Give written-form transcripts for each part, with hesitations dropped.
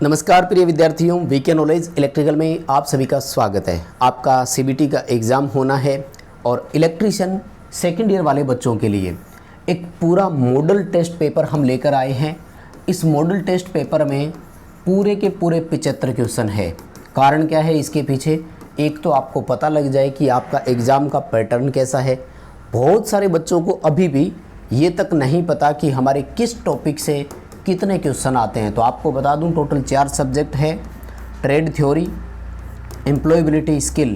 नमस्कार प्रिय विद्यार्थियों, वीके नॉलेज इलेक्ट्रिकल में आप सभी का स्वागत है। आपका सीबीटी का एग्ज़ाम होना है और इलेक्ट्रीशियन सेकेंड ईयर वाले बच्चों के लिए एक पूरा मॉडल टेस्ट पेपर हम लेकर आए हैं। इस मॉडल टेस्ट पेपर में पूरे के पूरे 75 क्वेश्चन है। कारण क्या है इसके पीछे, एक तो आपको पता लग जाए कि आपका एग्ज़ाम का पैटर्न कैसा है। बहुत सारे बच्चों को अभी भी ये तक नहीं पता कि हमारे किस टॉपिक से कितने क्वेश्चन आते हैं। तो आपको बता दूं, टोटल 4 सब्जेक्ट है। Trade theory, employability skill,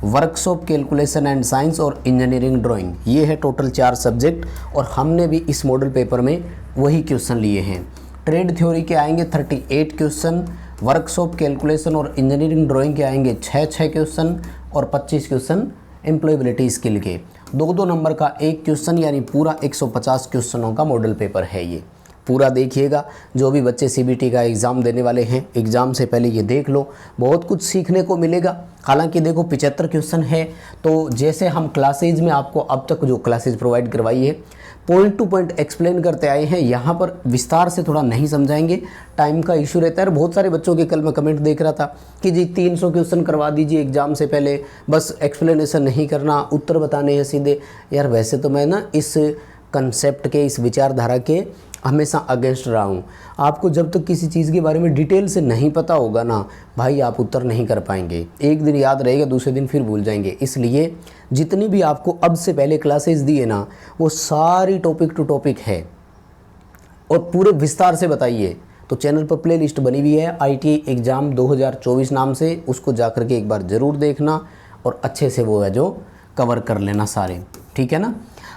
workshop calculation and science और इंजीनियरिंग ड्राइंग। ये है टोटल 4 सब्जेक्ट और हमने भी इस मॉडल पेपर में वही क्वेश्चन लिए हैं। ट्रेड थ्योरी के आएंगे 38 क्वेश्चन, वर्कशॉप कैलकुलेशन और इंजीनियरिंग ड्राइंग के आएंगे 6 क्वेश्चन और 25 क्वेश्चन एम्प्लॉयबिलिटी स्किल के। 2 नंबर का एक क्वेश्चन, यानी पूरा 150 क्वेश्चनों का मॉडल पेपर है। ये पूरा देखिएगा। जो भी बच्चे सीबीटी का एग्ज़ाम देने वाले हैं, एग्ज़ाम से पहले ये देख लो, बहुत कुछ सीखने को मिलेगा। हालांकि देखो 75 क्वेश्चन है, तो जैसे हम क्लासेज में आपको अब तक जो क्लासेज प्रोवाइड करवाई है, पॉइंट टू पॉइंट एक्सप्लेन करते आए हैं। यहाँ पर विस्तार से थोड़ा नहीं समझाएंगे, टाइम का इशू रहता है। बहुत सारे बच्चों के कल मैं कमेंट देख रहा था कि जी 300 क्वेश्चन करवा दीजिए एग्ज़ाम से पहले, बस एक्सप्लेनेशन नहीं करना, उत्तर बताने हैं सीधे। यार वैसे तो मैं ना इस कंसेप्ट के, इस विचारधारा के हमेशा अगेंस्ट रहा हूँ। आपको जब तक किसी चीज़ के बारे में डिटेल से नहीं पता होगा ना भाई, आप उत्तर नहीं कर पाएंगे। एक दिन याद रहेगा, दूसरे दिन फिर भूल जाएंगे। इसलिए जितनी भी आपको अब से पहले क्लासेस दिए ना, वो सारी टॉपिक टू टॉपिक है और पूरे विस्तार से बताइए। तो चैनल पर प्ले लिस्ट बनी हुई है ITI एग्ज़ाम 2024 नाम से, उसको जा कर के एक बार ज़रूर देखना और अच्छे से वो है जो कवर कर लेना सारे, ठीक है ना।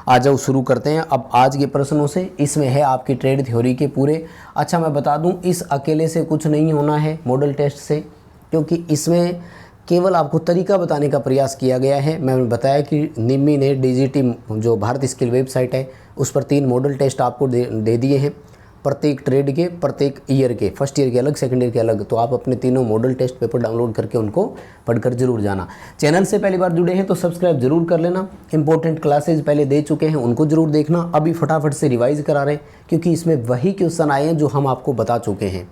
आ जाओ शुरू करते हैं अब आज के प्रश्नों से। इसमें है आपकी ट्रेड थ्योरी के पूरे। अच्छा मैं बता दूं, इस अकेले से कुछ नहीं होना है मॉडल टेस्ट से, क्योंकि इसमें केवल आपको तरीका बताने का प्रयास किया गया है। मैंने बताया कि निम्मी ने DGT जो भारत स्किल वेबसाइट है उस पर 3 मॉडल टेस्ट आपको दे दिए हैं, प्रत्येक ट्रेड के, प्रत्येक ईयर के, फर्स्ट ईयर के अलग, सेकंड ईयर के अलग। तो आप अपने तीनों मॉडल टेस्ट पेपर डाउनलोड करके उनको पढ़कर जरूर जाना। चैनल से पहली बार जुड़े हैं तो सब्सक्राइब जरूर कर लेना। इंपॉर्टेंट क्लासेज पहले दे चुके हैं, उनको जरूर देखना। अभी फटाफट से रिवाइज करा रहे हैं, क्योंकि इसमें वही क्वेश्चन आए हैं जो हम आपको बता चुके हैं।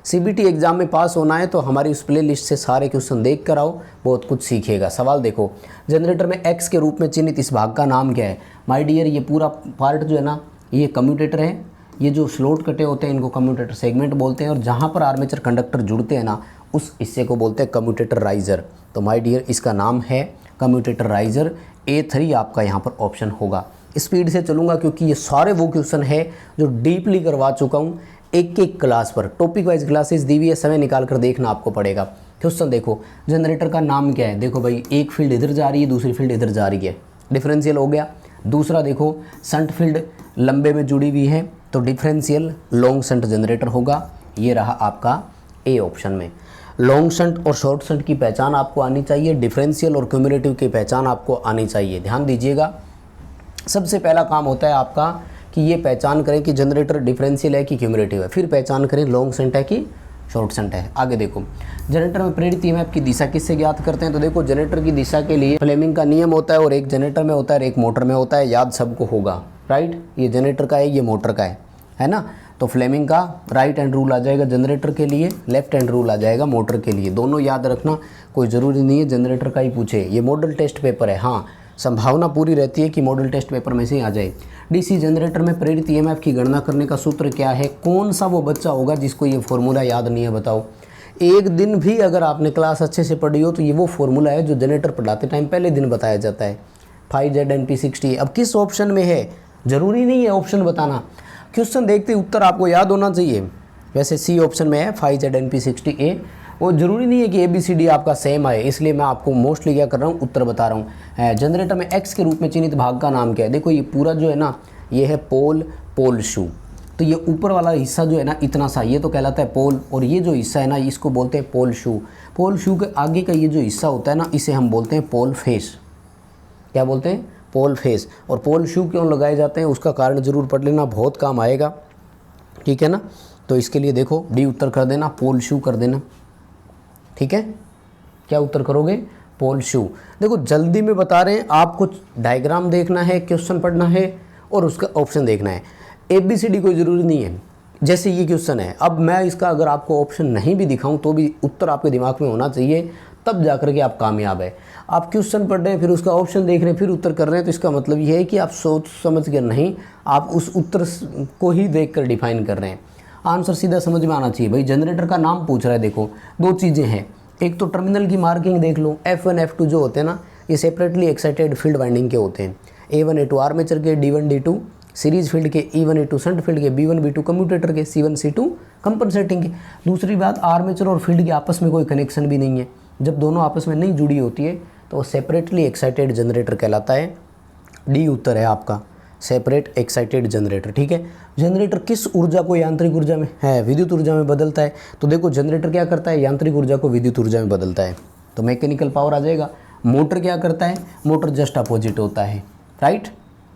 CBT एग्जाम में पास होना है तो हमारी उस प्ले लिस्ट से सारे क्वेश्चन देख कर आओ, बहुत कुछ सीखिएगा। सवाल देखो, जनरेटर में X के रूप में चिन्हित इस भाग का नाम क्या है। माय डियर, ये पूरा पार्ट जो है ना, ये कम्यूटेटर है। ये जो स्लॉट कटे होते हैं इनको कम्यूटेटर सेगमेंट बोलते हैं, और जहाँ पर आर्मेचर कंडक्टर जुड़ते हैं ना, उस हिस्से को बोलते हैं कम्यूटेटर राइजर। तो माय डियर, इसका नाम है कम्यूटेटर राइजर। A3 आपका यहाँ पर ऑप्शन होगा। स्पीड से चलूँगा क्योंकि ये सारे वो क्वेश्चन है जो डीपली करवा चुका हूँ एक एक क्लास पर। टॉपिक वाइज क्लासेस दी हुई है, समय निकाल कर देखना आपको पड़ेगा। क्वेश्चन देखो, जनरेटर का नाम क्या है। देखो भाई, एक फील्ड इधर जा रही है, दूसरी फील्ड इधर जा रही है, डिफरेंशियल हो गया। दूसरा देखो, शंट फील्ड लंबे में जुड़ी हुई है, तो डिफरेंशियल लॉन्ग शंट जनरेटर होगा। ये रहा आपका A ऑप्शन में। लॉन्ग शंट और शॉर्ट शंट की पहचान आपको आनी चाहिए, डिफरेंशियल और क्यूमुलेटिव की पहचान आपको आनी चाहिए। ध्यान दीजिएगा, सबसे पहला काम होता है आपका कि ये पहचान करें कि जनरेटर डिफरेंशियल है कि क्यूमुलेटिव है, फिर पहचान करें लॉन्ग शंट है कि शॉर्ट शंट है। आगे देखो, जनरेटर में प्रेरित EMF की दिशा किससे ज्ञात करते हैं। तो देखो, जनरेटर की दिशा के लिए फ्लेमिंग का नियम होता है, और एक जनरेटर में होता है और एक मोटर में होता है। याद सबको होगा, राइट। ये जनरेटर का है, ये मोटर का है ना। तो फ्लेमिंग का राइट हैंड रूल आ जाएगा जनरेटर के लिए, लेफ्ट हैंड रूल आ जाएगा मोटर के लिए। दोनों याद रखना, कोई ज़रूरी नहीं है जनरेटर का ही पूछे। ये मॉडल टेस्ट पेपर है, हाँ संभावना पूरी रहती है कि मॉडल टेस्ट पेपर में से ही आ जाए। DC जनरेटर में प्रेरित EMF की गणना करने का सूत्र क्या है। कौन सा वो बच्चा होगा जिसको ये फॉर्मूला याद नहीं है, बताओ। एक दिन भी अगर आपने क्लास अच्छे से पढ़ी हो तो ये वो फॉर्मूला है जो जनरेटर पढ़ाते टाइम पहले दिन बताया जाता है। 5ZNP60। अब किस ऑप्शन में है, ज़रूरी नहीं है ऑप्शन बताना, क्वेश्चन देखते उत्तर आपको याद होना चाहिए। वैसे C ऑप्शन में है 5ZNP60A, वो ज़रूरी नहीं है कि ABCD आपका सेम आए, इसलिए मैं आपको मोस्टली क्या कर रहा हूँ, उत्तर बता रहा हूँ। जनरेटर में X के रूप में चिन्हित भाग का नाम क्या है। देखो, ये पूरा जो है ना, ये है पोल शू। तो ये ऊपर वाला हिस्सा जो है ना, इतना सा, ये तो कहलाता है पोल, और ये जो हिस्सा है ना, इसको बोलते हैं पोल शू। पोल शू के आगे का ये जो हिस्सा होता है ना, इसे हम बोलते हैं पोल फेस। क्या बोलते हैं, पोल फेस। और पोल शू क्यों लगाए जाते हैं उसका कारण ज़रूर पढ़ लेना, बहुत काम आएगा, ठीक है ना। तो इसके लिए देखो, D उत्तर कर देना, पोल शू कर देना, ठीक है। क्या उत्तर करोगे, पोल शू। देखो जल्दी में बता रहे हैं, आपको डायग्राम देखना है, क्वेश्चन पढ़ना है और उसका ऑप्शन देखना है। ABCD कोई ज़रूरी नहीं है, जैसे ये क्वेश्चन है, अब मैं इसका अगर आपको ऑप्शन नहीं भी दिखाऊं तो भी उत्तर आपके दिमाग में होना चाहिए, तब जाकर के आप कामयाब है। आप क्वेश्चन पढ़ रहे हैं, फिर उसका ऑप्शन देख रहे हैं, फिर उत्तर कर रहे हैं, तो इसका मतलब ये है कि आप सोच समझ कर नहीं, आप उस उत्तर को ही देख कर डिफाइन कर रहे हैं। आंसर सीधा समझ में आना चाहिए। भाई जनरेटर का नाम पूछ रहा है, देखो दो चीज़ें हैं, एक तो टर्मिनल की मार्किंग देख लो, F1 F2 जो होते हैं ना, ये सेपरेटली एक्साइटेड फील्ड वाइंडिंग के होते हैं। A1 A2 आर्मेचर के, D1 D2 सीरीज फील्ड के, E1 E2 शंट फील्ड के, B1 B2 कम्यूटेटर के, C1 C2 कंपनसेटिंग के। दूसरी बात, आर्मेचर और फील्ड के आपस में कोई कनेक्शन भी नहीं है। जब दोनों आपस में नहीं जुड़ी होती है तो वो सेपरेटली एक्साइटेड जनरेटर कहलाता है। डी उत्तर है आपका, सेपरेट एक्साइटेड जनरेटर। ठीक है, जनरेटर किस ऊर्जा को यांत्रिक ऊर्जा में है, विद्युत ऊर्जा में बदलता है? तो देखो जनरेटर क्या करता है, यांत्रिक ऊर्जा को विद्युत ऊर्जा में बदलता है, तो मैकेनिकल पावर आ जाएगा। मोटर क्या करता है, मोटर जस्ट अपोजिट होता है, राइट।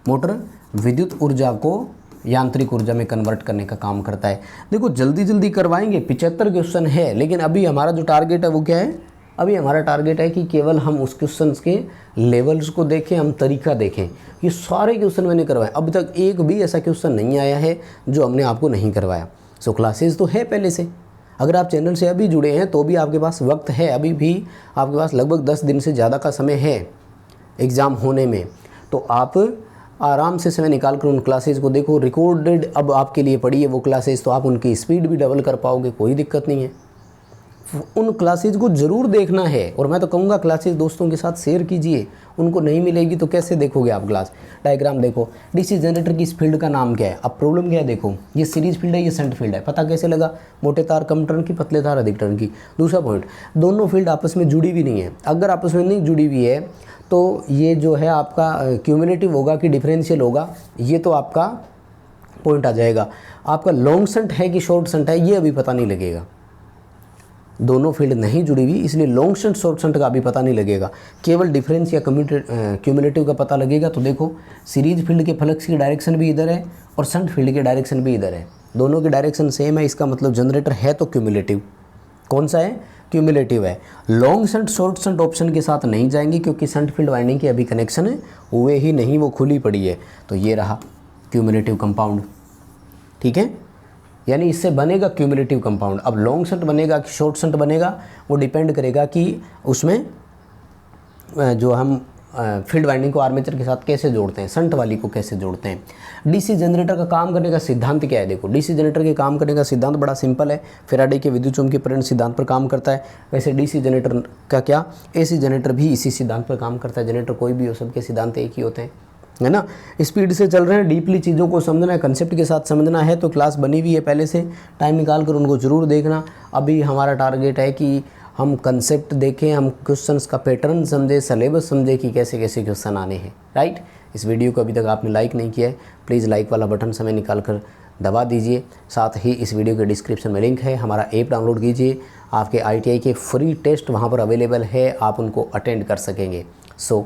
मोटर विद्युत ऊर्जा को यांत्रिक ऊर्जा में कन्वर्ट करने का काम करता है। देखो जल्दी जल्दी करवाएंगे, 75 क्वेश्चन है, लेकिन अभी हमारा जो टारगेट है वो क्या है, अभी हमारा टारगेट है कि केवल हम उस क्वेश्चंस के लेवल्स को देखें, हम तरीका देखें। ये सारे क्वेश्चन मैंने करवाए, अब तक एक भी ऐसा क्वेश्चन नहीं आया है जो हमने आपको नहीं करवाया। सो क्लासेस तो है पहले से, अगर आप चैनल से अभी जुड़े हैं तो भी आपके पास वक्त है, अभी भी आपके पास लगभग 10 दिन से ज़्यादा का समय है एग्ज़ाम होने में, तो आप आराम से समय निकाल कर उन क्लासेस को देखो। रिकॉर्डेड अब आपके लिए पड़ी है वो क्लासेस, तो आप उनकी स्पीड भी डबल कर पाओगे, कोई दिक्कत नहीं है। उन क्लासेस को ज़रूर देखना है, और मैं तो कहूँगा क्लासेस दोस्तों के साथ शेयर कीजिए। उनको नहीं मिलेगी तो कैसे देखोगे आप क्लास। डायग्राम देखो, डीसी जनरेटर की इस फील्ड का नाम क्या है। अब प्रॉब्लम क्या है, देखो ये सीरीज फील्ड है, ये शंट फील्ड है, पता कैसे लगा, मोटे तार कम टर्न की, पतले तार अधिक टर्न की। दूसरा पॉइंट, दोनों फील्ड आपस में जुड़ी भी नहीं है। अगर आपस में नहीं जुड़ी हुई है तो ये जो है आपका क्यूमुलेटिव होगा कि डिफरेंशियल होगा, ये तो आपका पॉइंट आ जाएगा। आपका लॉन्ग शंट है कि शॉर्ट शंट है, ये अभी पता नहीं लगेगा। दोनों फील्ड नहीं जुड़ी हुई, इसलिए लॉन्ग शंट शॉर्ट शंट का अभी पता नहीं लगेगा, केवल डिफरेंस या क्यूमुलेटिव का पता लगेगा। तो देखो सीरीज फील्ड के फ्लक्स की डायरेक्शन भी इधर है और शंट फील्ड की डायरेक्शन भी इधर है, दोनों की डायरेक्शन सेम है, इसका मतलब जनरेटर है तो क्यूमुलेटिव। कौन सा है, क्यूमुलेटिव है। Long shunt short shunt option के साथ नहीं जाएंगे क्योंकि शंट फील्ड वाइंडिंग के अभी कनेक्शन हुए ही नहीं, वो खुली पड़ी है। तो ये रहा क्यूमुलेटिव कंपाउंड, ठीक है, यानी इससे बनेगा क्यूमुलेटिव कंपाउंड। अब लॉन्ग शंट बनेगा कि शॉर्ट शंट बनेगा, वो डिपेंड करेगा कि उसमें जो हम फील्ड वाइंडिंग को आर्मेचर के साथ कैसे जोड़ते हैं, शंट वाली को कैसे जोड़ते हैं। डीसी जनरेटर का काम करने का सिद्धांत क्या है, देखो डीसी जनरेटर के काम करने का सिद्धांत बड़ा सिंपल है, फैराडे के विद्युत चुम्बकीय प्रेरण सिद्धांत पर काम करता है। वैसे डीसी जनरेटर का क्या, एसी जनरेटर भी इसी सिद्धांत पर काम करता है। जनरेटर कोई भी हो, सबके सिद्धांत एक ही होते हैं, है ना। स्पीड से चल रहे हैं, डीपली चीज़ों को समझना है, कंसेप्ट के साथ समझना है, तो क्लास बनी हुई है पहले से, टाइम निकाल कर उनको ज़रूर देखना। अभी हमारा टारगेट है कि हम कंसेप्ट देखें, हम क्वेश्चंस का पैटर्न समझे, सिलेबस समझे कि कैसे कैसे क्वेश्चन आने हैं, राइट। इस वीडियो को अभी तक आपने लाइक नहीं किया है, प्लीज़ लाइक वाला बटन समय निकाल कर दबा दीजिए। साथ ही इस वीडियो के डिस्क्रिप्शन में लिंक है, हमारा ऐप डाउनलोड कीजिए, आपके ITI के फ्री टेस्ट वहाँ पर अवेलेबल है, आप उनको अटेंड कर सकेंगे। सो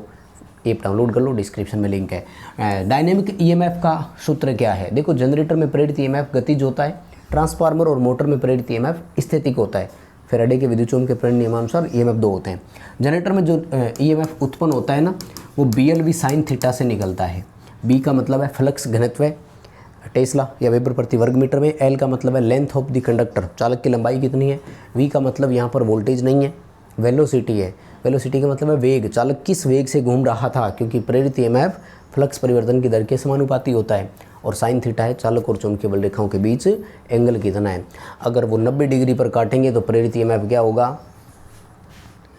ऐप डाउनलोड कर लो, डिस्क्रिप्शन में लिंक है। डायनेमिक EMF का सूत्र क्या है, देखो जनरेटर में प्रेरित EMF गतिज होता है, ट्रांसफार्मर और मोटर में प्रेरित EMF स्थितिक होता है। फैराडे के विद्युत चुम्बकीय प्रेरण नियमानुसार EMF 2 होते हैं। जनरेटर में जो EMF उत्पन्न होता है ना, वो BLV साइन थीटा से निकलता है। B का मतलब है फ्लक्स घनत्व टेस्ला या वेबर प्रति वर्ग मीटर में, L का मतलब है लेंथ ऑफ द कंडक्टर, चालक की लंबाई कितनी है, V का मतलब यहाँ पर वोल्टेज नहीं है, वेलोसिटी है, वेलोसिटी का मतलब है वेग, चालक किस वेग से घूम रहा था, क्योंकि प्रेरित EMF फ्लक्स परिवर्तन की दर के समानुपाती होता है, और साइन थीटा है चालक और चुंबकीय बल रेखाओं के बीच एंगल कितना है। अगर वो 90 डिग्री पर काटेंगे तो प्रेरित EMF क्या होगा,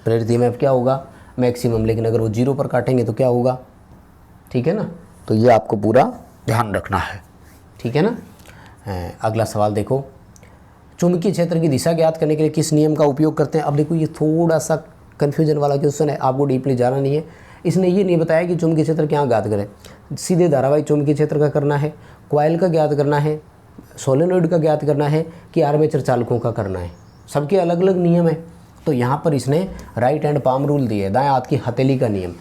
प्रेरित EMF क्या होगा, मैक्सिमम। लेकिन अगर वो 0 पर काटेंगे तो क्या होगा, ठीक है ना। तो ये आपको पूरा ध्यान रखना है, ठीक है ना। अगला सवाल देखो, चुंबकीय क्षेत्र की दिशा ज्ञात करने के लिए किस नियम का उपयोग करते हैं। अब देखो ये थोड़ा सा कन्फ्यूजन वाला क्वेश्चन है, आपको डीपली जाना नहीं है। इसने ये नहीं बताया कि चुंबकीय क्षेत्र क्या ज्ञात करें, सीधे धारावाहिक चुंबकीय क्षेत्र का करना है, कॉइल का ज्ञात करना है, सोलेनॉइड का ज्ञात करना है, कि आर्मेचर चालकों का करना है। सबके अलग अलग नियम है। तो यहाँ पर इसने राइट हैंड पाम रूल दिए, दाएं हाथ की हथेली का नियम।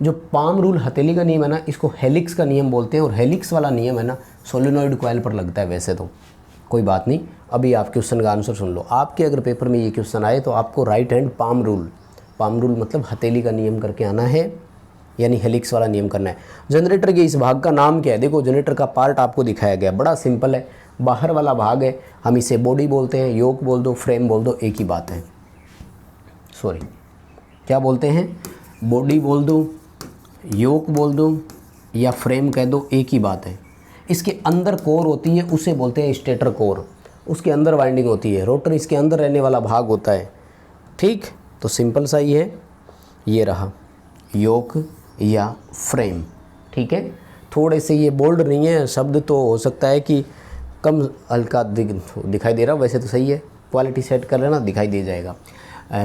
जो पाम रूल हथेली का नियम है ना, इसको हेलिक्स का नियम बोलते हैं, और हेलिक्स वाला नियम है ना सोलेनॉइड कॉइल पर लगता है। वैसे तो कोई बात नहीं, अभी आप क्वेश्चन का आंसर सुन लो। आपके अगर पेपर में ये क्वेश्चन आए तो आपको राइट हैंड पाम रूल मतलब हथेली का नियम करके आना है, यानी हेलिक्स वाला नियम करना है। जनरेटर के इस भाग का नाम क्या है, देखो जनरेटर का पार्ट आपको दिखाया गया, बड़ा सिंपल है। बाहर वाला भाग है, हम इसे बॉडी बोलते हैं, योक बोल दो, फ्रेम बोल दो, एक ही बात है। सॉरी, क्या बोलते हैं, बॉडी बोल दो, योक बोल दो या फ्रेम कह दो, एक ही बात है। इसके अंदर कोर होती है, उसे बोलते हैं स्टेटर कोर, उसके अंदर वाइंडिंग होती है। रोटर इसके अंदर रहने वाला भाग होता है। ठीक, तो सिंपल सा ही है, ये रहा योक या फ्रेम। ठीक है, थोड़े से ये बोल्ड नहीं है शब्द, तो हो सकता है कि कम हल्का दिखाई दे रहा, वैसे तो सही है। क्वालिटी सेट कर लेना, दिखाई दे जाएगा।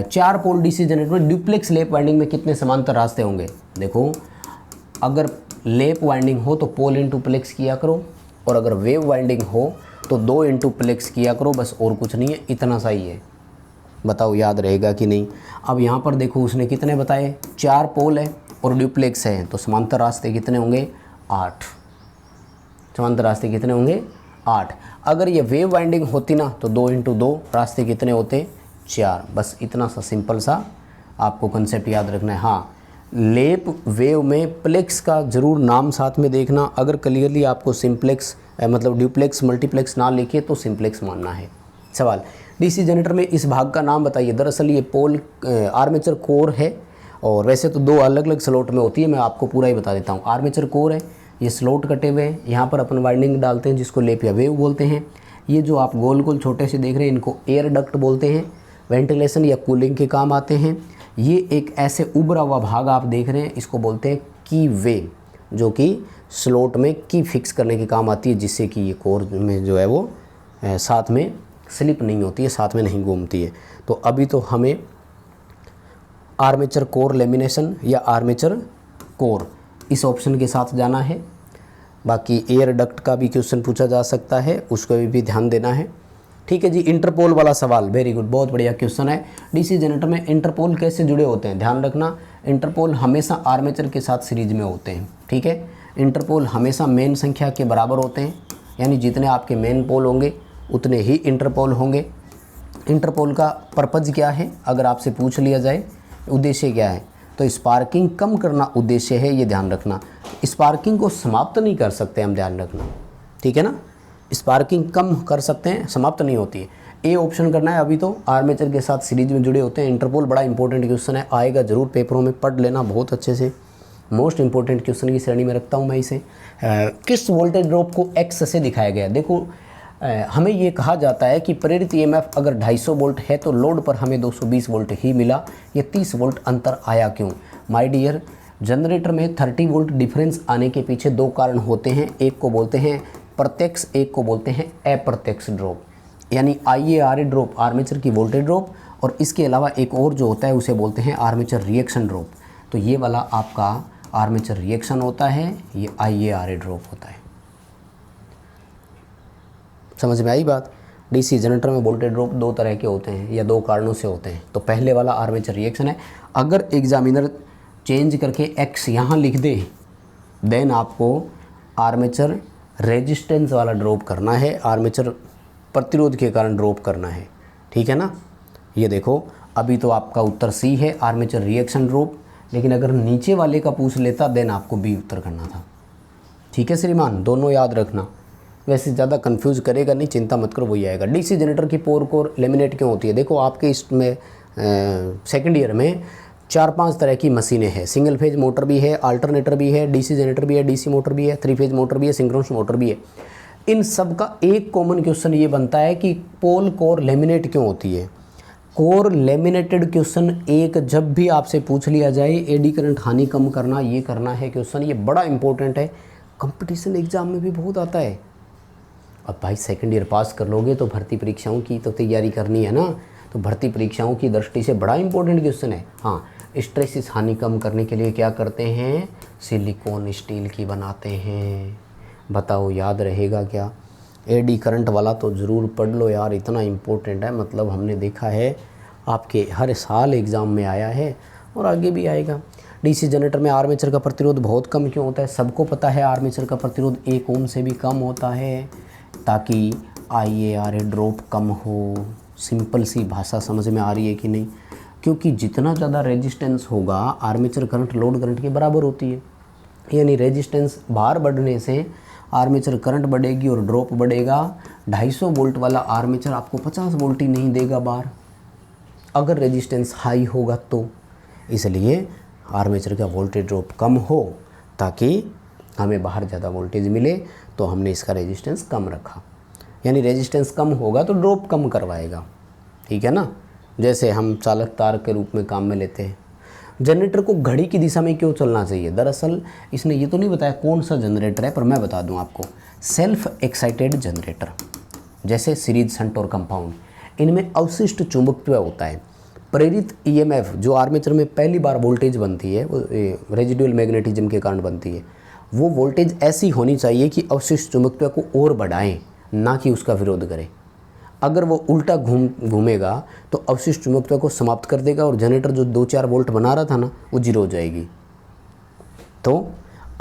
4 पोल डीसी जनरेटर में ड्यूप्लेक्स लेप वाइंडिंग में कितने समांतर रास्ते होंगे? देखो, अगर लेप वाइंडिंग हो तो पोल इंटू प्लेक्स किया करो, और अगर वेव वाइंडिंग हो तो 2 इंटू प्लेक्स किया करो, बस और कुछ नहीं है, इतना सा ही है। बताओ याद रहेगा कि नहीं? अब यहाँ पर देखो उसने कितने बताए, 4 पोल है और ड्यूप्लेक्स है, तो समांतर रास्ते कितने होंगे? 8। समांतर रास्ते कितने होंगे? 8। अगर ये वेव वाइंडिंग होती ना तो 2 इंटू 2 रास्ते कितने होते? 4। बस इतना सा सिंपल सा आपको कंसेप्ट याद रखना है। हाँ, लेप वेव में प्लेक्स का ज़रूर नाम साथ में देखना। अगर क्लियरली आपको सिंप्लेक्स मतलब ड्यूप्लेक्स मल्टीप्लेक्स ना लिखे तो सिंप्लेक्स मानना है। सवाल, डीसी जनरेटर में इस भाग का नाम बताइए। दरअसल ये पोल आर्मेचर कोर है, और वैसे तो 2 अलग अलग स्लॉट में होती है, मैं आपको पूरा ही बता देता हूँ। आर्मेचर कोर है, ये स्लॉट कटे हुए हैं, यहाँ पर अपन वाइंडिंग डालते हैं जिसको लेप या वेव बोलते हैं। ये जो आप गोल गोल छोटे से देख रहे हैं इनको एयर डक्ट बोलते हैं, वेंटिलेशन या कूलिंग के काम आते हैं। ये एक ऐसे उभरा हुआ भाग आप देख रहे हैं, इसको बोलते हैं की वे, जो कि स्लॉट में की फिक्स करने के काम आती है, जिससे कि ये कोर में जो है वो साथ में स्लिप नहीं होती है, साथ में नहीं घूमती है। तो अभी तो हमें आर्मेचर कोर लेमिनेशन या आर्मेचर कोर इस ऑप्शन के साथ जाना है। बाकी एयर डक्ट का भी क्वेश्चन पूछा जा सकता है, उसको भी ध्यान देना है। ठीक है जी, इंटरपोल वाला सवाल, वेरी गुड, बहुत बढ़िया क्वेश्चन है। डीसी जनरेटर में इंटरपोल कैसे जुड़े होते हैं? ध्यान रखना, इंटरपोल हमेशा आर्मेचर के साथ सीरीज में होते हैं। ठीक है, इंटरपोल हमेशा मेन संख्या के बराबर होते हैं, यानी जितने आपके मेन पोल होंगे उतने ही इंटरपोल होंगे। इंटरपोल का पर्पज़ क्या है अगर आपसे पूछ लिया जाए, उद्देश्य क्या है, तो स्पार्किंग कम करना उद्देश्य है, ये ध्यान रखना। स्पार्किंग को समाप्त नहीं कर सकते हम, ध्यान रखना, ठीक है ना। स्पार्किंग कम कर सकते हैं, समाप्त नहीं होती है। ए ऑप्शन करना है। अभी तो आर्मेचर के साथ सीरीज में जुड़े होते हैं। इंटरपोल बड़ा इंपॉर्टेंट क्वेश्चन है, आएगा जरूर पेपरों में, पढ़ लेना बहुत अच्छे से। मोस्ट इंपॉर्टेंट क्वेश्चन की श्रेणी में रखता हूँ मैं इसे। किस वोल्टेज ड्रॉप को एक्स से दिखाया गया? देखो, हमें ये कहा जाता है कि प्रेरित ईएमएफ अगर 250 वोल्ट है तो लोड पर हमें 220 वोल्ट ही मिला, ये 30 वोल्ट अंतर आया क्यों? माय डियर, जनरेटर में 30 वोल्ट डिफरेंस आने के पीछे 2 कारण होते हैं। एक को बोलते हैं प्रत्यक्ष, एक को बोलते हैं अप्रत्यक्ष ड्रॉप, यानी IARA ड्रॉप, आर्मेचर की वोल्टेज ड्रॉप, और इसके अलावा एक और जो होता है उसे बोलते हैं आर्मेचर रिएक्शन ड्रॉप। तो ये वाला आपका आर्मेचर रिएक्शन होता है, ये IARA ड्रॉप होता है। समझ में आई बात? डीसी जनरेटर में वोल्टेज ड्रॉप 2 तरह के होते हैं या 2 कारणों से होते हैं। तो पहले वाला आर्मेचर रिएक्शन है। अगर एग्जामिनर चेंज करके एक्स यहाँ लिख दे, देन आपको आर्मेचर रेजिस्टेंस वाला ड्रॉप करना है, आर्मेचर प्रतिरोध के कारण ड्रॉप करना है, ठीक है ना। ये देखो, अभी तो आपका उत्तर सी है, आर्मेचर रिएक्शन ड्रॉप, लेकिन अगर नीचे वाले का पूछ लेता देन आपको बी उत्तर करना था। ठीक है श्रीमान, दोनों याद रखना। वैसे ज़्यादा कंफ्यूज करेगा नहीं, चिंता मत करो, वही आएगा। डीसी जनरेटर की पोर कोर लेमिनेट क्यों होती है? देखो, आपके इसमें सेकेंड ईयर में 4-5 तरह की मशीनें हैं। सिंगल फेज मोटर भी है, अल्टरनेटर भी है, डीसी जनरेटर भी है, डीसी मोटर भी है, 3 फेज मोटर भी है, सिंक्रोनस मोटर भी है। इन सब का एक कॉमन क्वेश्चन ये बनता है कि पोल कोर लेमिनेट क्यों होती है। कोर लेमिनेटेड क्वेश्चन एक जब भी आपसे पूछ लिया जाए, एडी करंट हानि कम करना, ये करना है क्वेश्चन, ये बड़ा इंपॉर्टेंट है, कंपटीशन एग्जाम में भी बहुत आता है। अब भाई सेकंड ईयर पास कर लोगे तो भर्ती परीक्षाओं की तो तैयारी करनी है ना, तो भर्ती परीक्षाओं की दृष्टि से बड़ा इंपॉर्टेंट क्वेश्चन है। हाँ, स्ट्रेसिस हानि कम करने के लिए क्या करते हैं? सिलिकॉन स्टील की बनाते हैं। बताओ याद रहेगा क्या? एडी करंट वाला तो ज़रूर पढ़ लो यार, इतना इम्पोर्टेंट है। मतलब हमने देखा है आपके हर साल एग्ज़ाम में आया है और आगे भी आएगा। डीसी जनरेटर में आर्मेचर का प्रतिरोध बहुत कम क्यों होता है? सबको पता है आर्मेचर का प्रतिरोध 1 ओम से भी कम होता है, ताकि IARA ड्रॉप कम हो। सिंपल सी भाषा समझ में आ रही है कि नहीं? क्योंकि जितना ज़्यादा रेजिस्टेंस होगा, आर्मेचर करंट लोड करंट के बराबर होती है, यानी रेजिस्टेंस भार बढ़ने से आर्मेचर करंट बढ़ेगी और ड्रॉप बढ़ेगा। 250 वोल्ट वाला आर्मेचर आपको 50 वोल्ट ही नहीं देगा बाहर, अगर रेजिस्टेंस हाई होगा तो। इसलिए आर्मेचर का वोल्टेज ड्रॉप कम हो ताकि हमें बाहर ज़्यादा वोल्टेज मिले, तो हमने इसका रेजिस्टेंस कम रखा। यानी रेजिस्टेंस कम होगा तो ड्रॉप कम करवाएगा, ठीक है ना। जैसे हम चालक तार के रूप में काम में लेते हैं। जनरेटर को घड़ी की दिशा में क्यों चलना चाहिए? दरअसल इसने ये तो नहीं बताया कौन सा जनरेटर है, पर मैं बता दूं आपको। सेल्फ एक्साइटेड जनरेटर जैसे सीरीज, शंट और कंपाउंड, इनमें अवशिष्ट चुंबकत्व होता है। प्रेरित ईएमएफ जो आर्मेचर में पहली बार वोल्टेज बनती है, वो रेजिडुअल मैग्नेटिज्म के कारण बनती है, वो वोल्टेज ऐसी होनी चाहिए कि अवशिष्ट चुंबकत्व को और बढ़ाएं, ना कि उसका विरोध करे। अगर वो उल्टा घूमेगा तो अवशिष्ट चुंबकत्व को समाप्त कर देगा और जनरेटर जो 2-4 वोल्ट बना रहा था ना, वो जीरो हो जाएगी। तो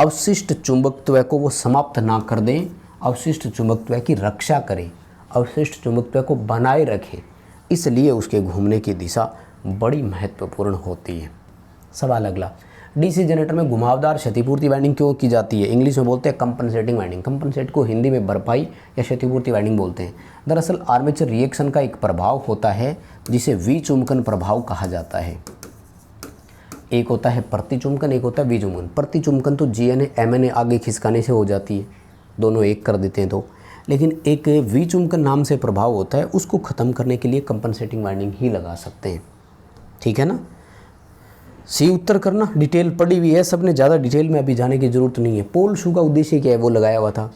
अवशिष्ट चुंबकत्व को वो समाप्त ना कर दें, अवशिष्ट चुंबकत्व की रक्षा करें, अवशिष्ट चुंबकत्व को बनाए रखें, इसलिए उसके घूमने की दिशा बड़ी महत्वपूर्ण होती है। सवाल अगला, डीसी जनरेटर में घुमावदार क्षतिपूर्ति वाइंडिंग क्यों की जाती है? इंग्लिश में बोलते हैं कंपनसेटिंग वाइंडिंग। कंपनसेट को हिंदी में भरपाई या क्षतिपूर्ति वाइंडिंग बोलते हैं। दरअसल आर्मेचर रिएक्शन का एक प्रभाव होता है जिसे विचुंबकन प्रभाव कहा जाता है। एक होता है प्रतिचुंबकन, एक होता है विचुंबकन। प्रतिचुंबकन तो जीएनए एमएनए आगे खिसकाने से हो जाती है, दोनों एक कर देते हैं तो। लेकिन एक विचुंबकन नाम से प्रभाव होता है, उसको ख़त्म करने के लिए कंपनसेटिंग वाइंडिंग ही लगा सकते हैं, ठीक है ना। सी उत्तर करना, डिटेल पड़ी हुई है, सबने ज़्यादा डिटेल में अभी जाने की ज़रूरत नहीं है। पोल शू का उद्देश्य क्या है? वो लगाया हुआ था,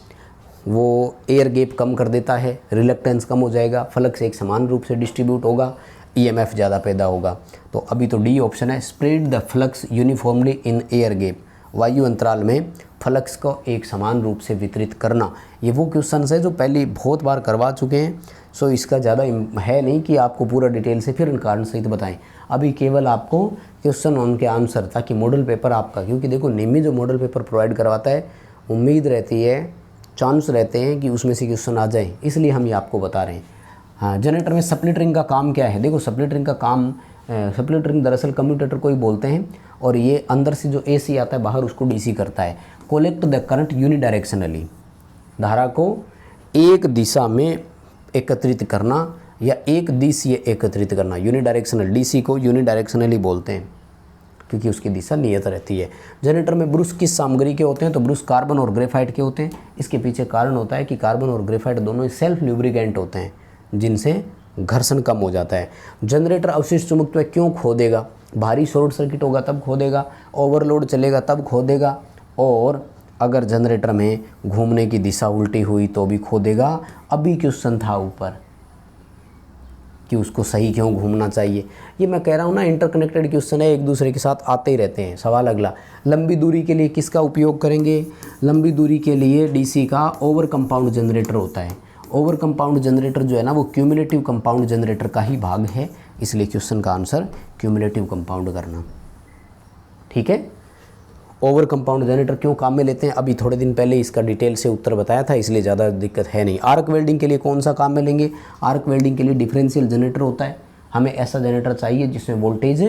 वो एयर गैप कम कर देता है, रिलक्टेंस कम हो जाएगा, फ्लक्स एक समान रूप से डिस्ट्रीब्यूट होगा, ईएमएफ ज़्यादा पैदा होगा। तो अभी तो डी ऑप्शन है, spread the flux uniformly in air gap, वायु अंतराल में फ्लक्स को एक समान रूप से वितरित करना। ये वो क्वेश्चन है जो पहले बहुत बार करवा चुके हैं, सो इसका ज़्यादा है नहीं कि आपको पूरा डिटेल से फिर कारण सहित बताएं। अभी केवल आपको क्वेश्चन उनके आंसर, ताकि मॉडल पेपर आपका, क्योंकि देखो निम्मी जो मॉडल पेपर प्रोवाइड करवाता है, उम्मीद रहती है, चांस रहते हैं कि उसमें से क्वेश्चन आ जाए, इसलिए हम ये आपको बता रहे हैं। हाँ, जनरेटर में स्प्लिट रिंग का काम क्या है? देखो स्प्लिट रिंग का काम, स्प्लिट रिंग दरअसल कम्यूटेटर को ही बोलते हैं, और ये अंदर से जो एसी आता है बाहर उसको डीसी करता है। कोलेक्ट द करंट यूनिडायरेक्शनली, धारा को एक दिशा में एकत्रित करना या एक दिशीय एकत्रित करना, यूनिडायरेक्शनल। डीसी को यूनिडायरेक्शनली बोलते हैं क्योंकि उसकी दिशा नियत रहती है। जनरेटर में ब्रुश किस सामग्री के होते हैं? तो ब्रुश कार्बन और ग्रेफाइट के होते हैं। इसके पीछे कारण होता है कि कार्बन और ग्रेफाइट दोनों ही सेल्फ ल्यूब्रिकेंट होते हैं, जिनसे घर्षण कम हो जाता है। जनरेटर अवशिष्ट चुंबकत्व क्यों खो देगा? भारी शॉर्ट सर्किट होगा तब खो देगा, ओवरलोड चलेगा तब खो देगा, और अगर जनरेटर में घूमने की दिशा उल्टी हुई तो भी खो देगा। अभी क्वेश्चन था ऊपर कि उसको सही क्यों घूमना चाहिए, ये मैं कह रहा हूँ ना, इंटरकनेक्टेड क्वेश्चन है, एक दूसरे के साथ आते ही रहते हैं। सवाल अगला, लंबी दूरी के लिए किसका उपयोग करेंगे? लंबी दूरी के लिए डीसी का ओवर कंपाउंड जनरेटर होता है। ओवर कंपाउंड जनरेटर जो है ना, वो क्यूमुलेटिव कंपाउंड जनरेटर का ही भाग है, इसलिए क्वेश्चन का आंसर क्यूमुलेटिव कंपाउंड करना, ठीक है। ओवर कंपाउंड जनरेटर क्यों काम में लेते हैं? अभी थोड़े दिन पहले इसका डिटेल से उत्तर बताया था, इसलिए ज़्यादा दिक्कत है नहीं। आर्क वेल्डिंग के लिए कौन सा काम में लेंगे? आर्क वेल्डिंग के लिए डिफरेंशियल जनरेटर होता है। हमें ऐसा जनरेटर चाहिए जिसमें वोल्टेज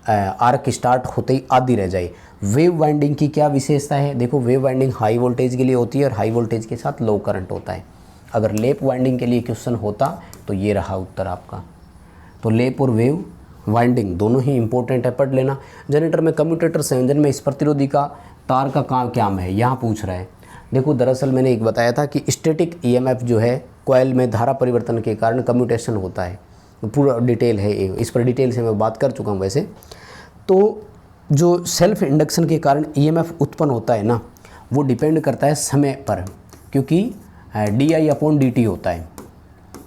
आर्क स्टार्ट होते ही आधी रह जाए। वेव वाइंडिंग की क्या विशेषता है? देखो वेव वाइंडिंग हाई वोल्टेज के लिए होती है और हाई वोल्टेज के साथ लो करंट होता है। अगर लेप वाइंडिंग के लिए क्वेश्चन होता तो ये रहा उत्तर आपका। तो लेप और वेव वाइंडिंग दोनों ही इंपॉर्टेंट है, पढ़ लेना। जनरेटर में कम्यूटेटर संयोजन में इस प्रतिरोधी का तार का काम क्या है, यहाँ पूछ रहा है। देखो दरअसल मैंने एक बताया था कि स्टैटिक ईएमएफ जो है कॉइल में धारा परिवर्तन के कारण कम्यूटेशन होता है, पूरा डिटेल है, इस पर डिटेल से मैं बात कर चुका हूँ वैसे। तो जो सेल्फ इंडक्शन के कारण ईएमएफ उत्पन्न होता है ना, वो डिपेंड करता है समय पर, क्योंकि di/dt होता है,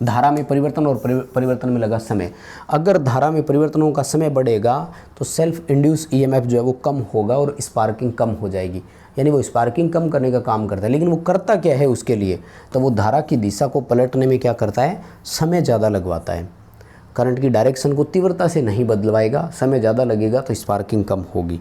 धारा में परिवर्तन और परिवर्तन में लगा समय। अगर धारा में परिवर्तनों का समय बढ़ेगा तो सेल्फ इंड्यूस ईएमएफ जो है वो कम होगा और स्पार्किंग कम हो जाएगी, यानी वो स्पार्किंग कम करने का काम करता है। लेकिन वो करता क्या है उसके लिए? तो वो धारा की दिशा को पलटने में क्या करता है? समय ज़्यादा लगवाता है। करंट की डायरेक्शन को तीव्रता से नहीं बदलवाएगा, समय ज़्यादा लगेगा तो स्पार्किंग कम होगी।